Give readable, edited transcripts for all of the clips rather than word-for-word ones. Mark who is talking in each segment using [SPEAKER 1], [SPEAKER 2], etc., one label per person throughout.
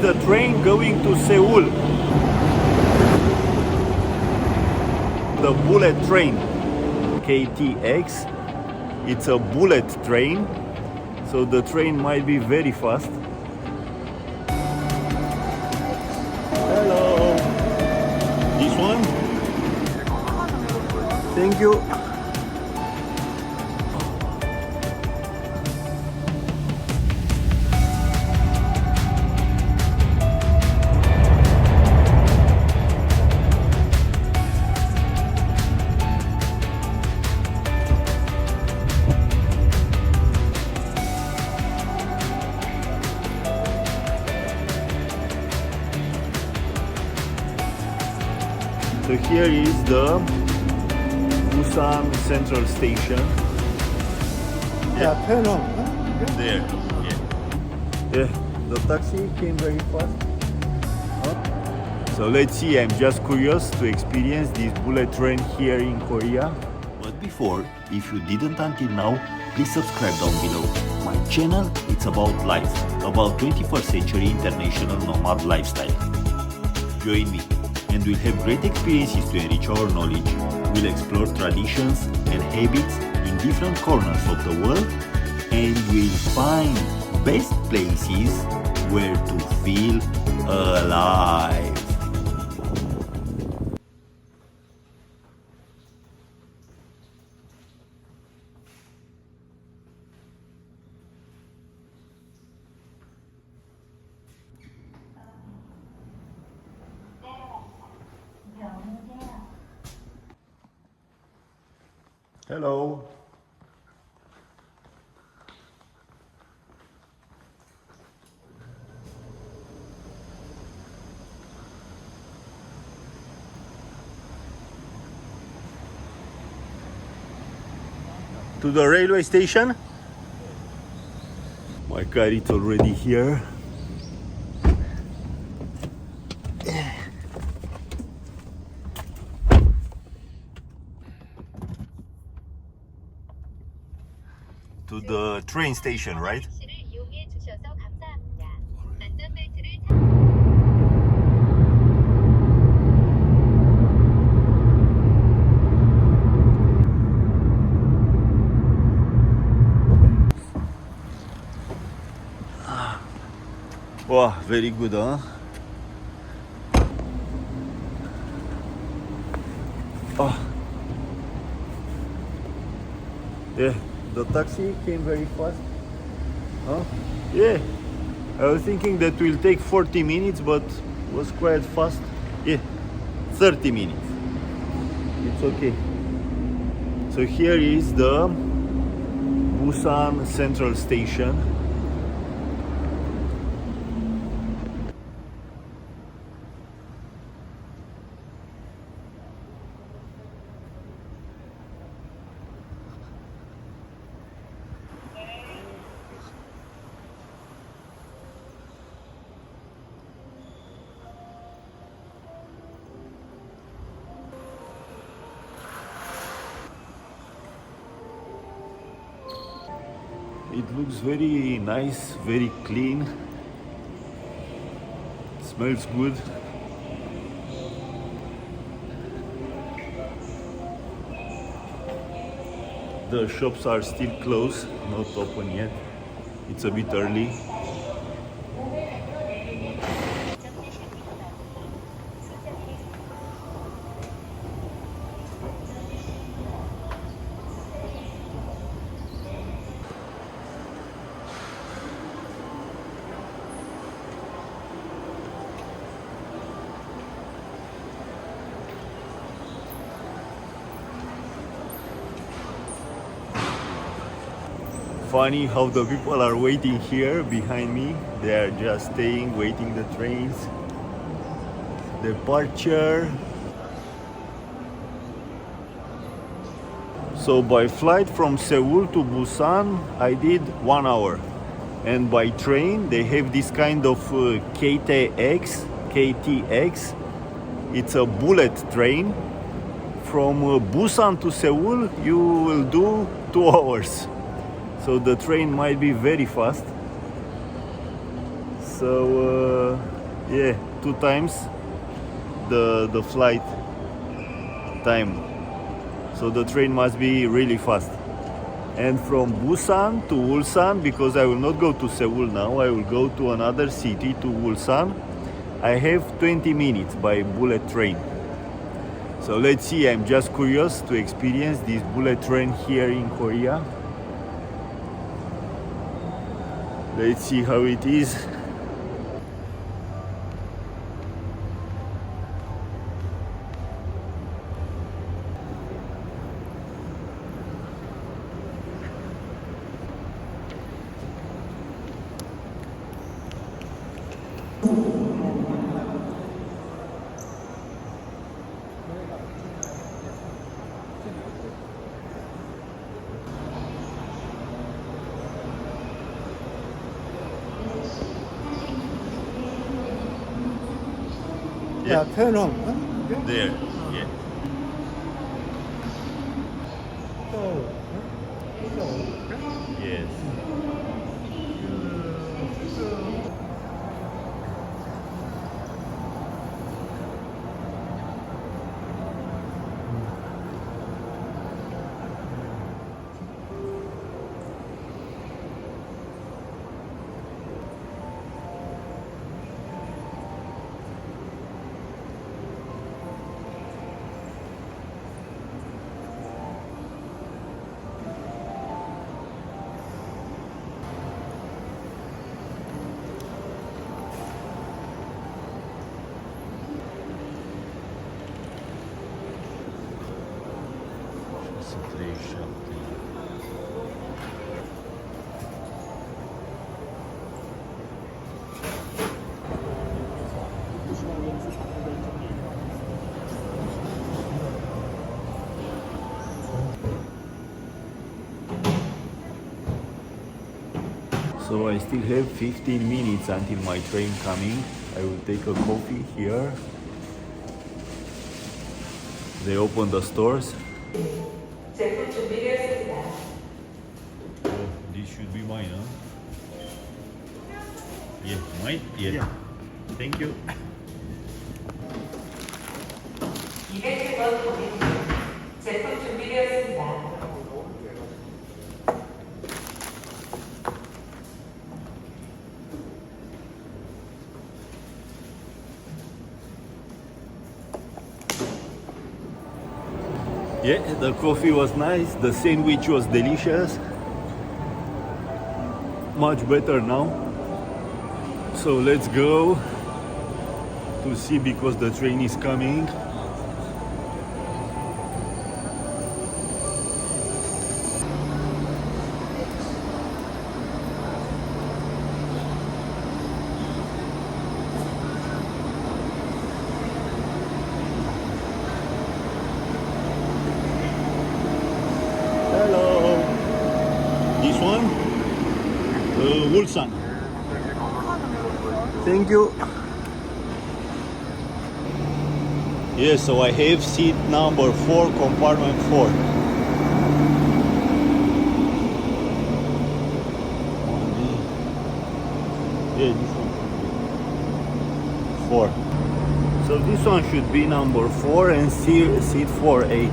[SPEAKER 1] the train going to Seoul. The bullet train, KTX. It's a bullet train, so the train might be very fast. Hello. This one? Thank you. So here is the Busan Central Station.
[SPEAKER 2] Yeah, turn on.
[SPEAKER 1] There. Yeah. The taxi came very fast. So let's see, I'm just curious to experience this bullet train here in Korea.
[SPEAKER 3] But before, if you didn't until now, please subscribe down below. My channel, it's about life, about 21st century international nomad lifestyle. Join me and we'll have great experiences to enrich our knowledge. We'll explore traditions and habits in different corners of the world, and we'll find best places where to feel alive.
[SPEAKER 1] Hello. To the railway station? My car is already here. To the train station, right? Wow, very good, huh? Oh. Yeah, the taxi came very fast. Huh? Yeah, I was thinking that will take 40 minutes, but was quite fast. Yeah, 30 minutes. It's okay. So here is the Busan Central Station. It looks very nice, very clean. It smells good. The shops are still closed, not open yet. It's a bit early. Funny how the people are waiting here behind me. They are just staying, waiting the trains. Departure. So by flight from Seoul to Busan, I did 1 hour. And by train, they have this kind of KTX. It's a bullet train. From Busan to Seoul, you will do 2 hours. So the train might be very fast. So yeah, 2 times the flight time. So the train must be really fast. And from Busan to Ulsan, because I will not go to Seoul now, I will go to another city, to Ulsan. I have 20 minutes by bullet train. So let's see, I'm just curious to experience this bullet train here in Korea. Let's see how it is.
[SPEAKER 2] Yeah, turn on. Huh? Okay.
[SPEAKER 1] There, yeah. Yes. So I still have 15 minutes until my train coming. I will take a coffee here. They open the stores.
[SPEAKER 4] 제품 준비되었습니다.
[SPEAKER 1] Oh, this should be mine, huh? Yeah, mine? Yeah. Thank you.
[SPEAKER 4] 200번 고객님, 제품 준비되었습니다.
[SPEAKER 1] Yeah, the coffee was nice. The sandwich was delicious. Much better now. So let's go to see, because the train is coming. Hello. This one? Ulsan. Thank you. Yes, so I have seat number 4, compartment 4. Yeah, this one. 4. So this one should be number 4 and seat 4A.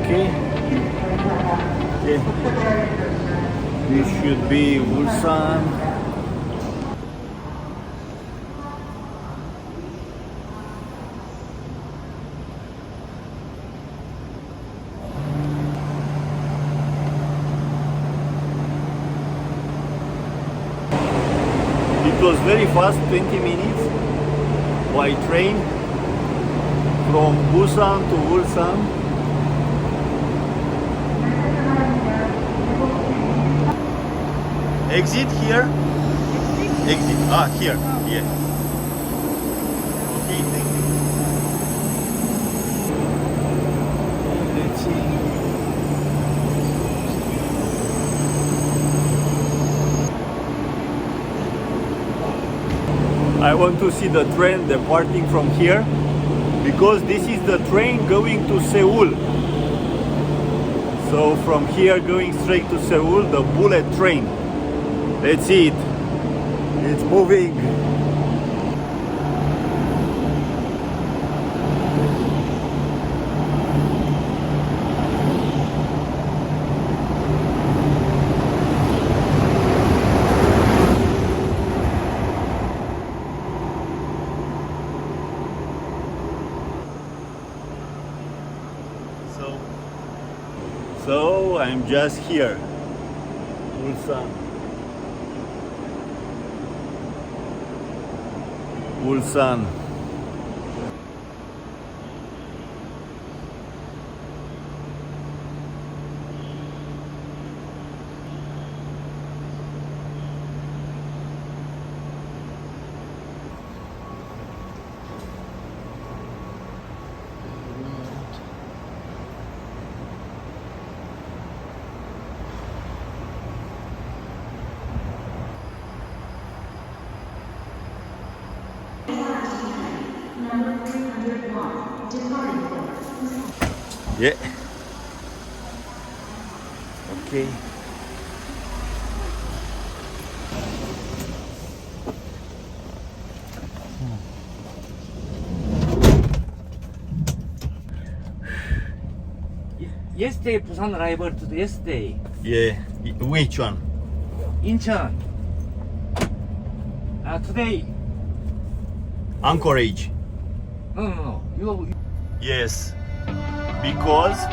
[SPEAKER 1] Okay. Yeah. This should be Ulsan. It was very fast, 20 minutes by train from Busan to Ulsan. Exit here? Exit. Ah, here. Yeah. Okay, thank you. Let's see. I want to see the train departing from here because this is the train going to Seoul. So from here going straight to Seoul, the bullet train. Let's see it. It's moving. So I'm just here. Ulsan. Ulsan. Yeah. Okay.
[SPEAKER 5] Yesterday Busan arrival to the yesterday
[SPEAKER 1] Yeah. Which one?
[SPEAKER 5] Incheon. Today
[SPEAKER 1] Anchorage.
[SPEAKER 5] no. You
[SPEAKER 1] Yes. Because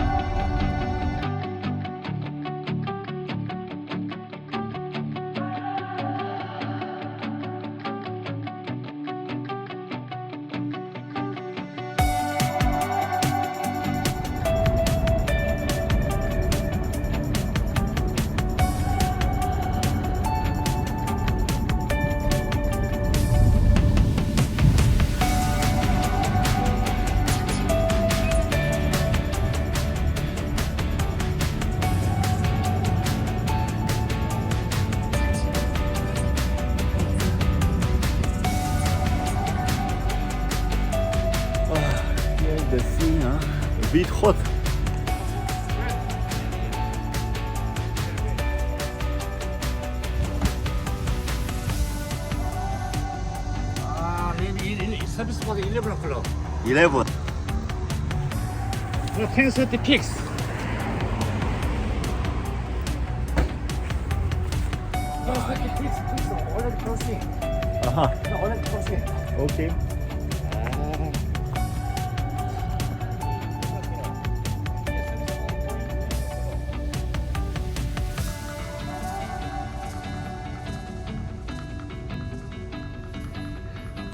[SPEAKER 1] here's the sea, huh? A bit hot.
[SPEAKER 5] 서비스 모드 11 o'clock.
[SPEAKER 1] 11.
[SPEAKER 5] 10:30 fix. Already crossing.
[SPEAKER 1] Aha.
[SPEAKER 5] Already crossing.
[SPEAKER 1] Okay.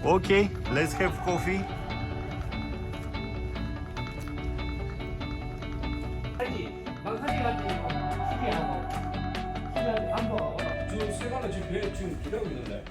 [SPEAKER 1] Okay, let's have coffee.
[SPEAKER 5] 지금 세 가지 지금 기다리고 있는데.